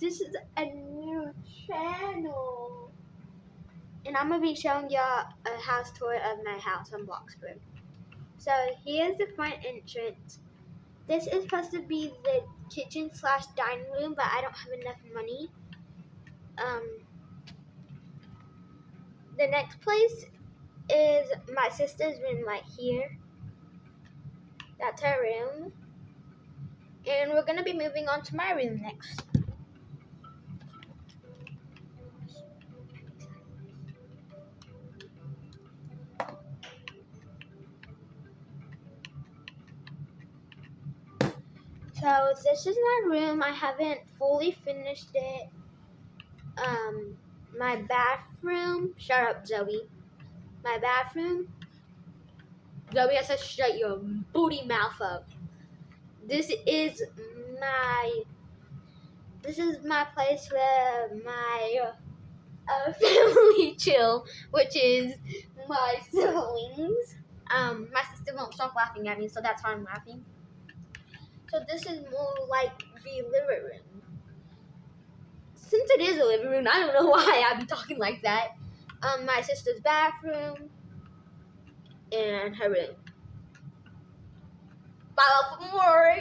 this is a new channel. And I'm going to be showing y'all a house tour of my house on Bloxburg. So here's the front entrance. This is supposed to be the kitchen / dining room, but I don't have enough money. The next place is my sister's room right here. That's her room. And we're going to be moving on to my room next. So this is my room. I haven't fully finished it. My bathroom. Shut up, Zoe. My bathroom. Zoe, I said shut your booty mouth up. This is my place where my family chill, which is my siblings. My sister won't stop laughing at me, so that's why I'm laughing. So this is more like the living room. Since it is a living room, I don't know why I'd be talking like that. My sister's bathroom and her room. Follow for more.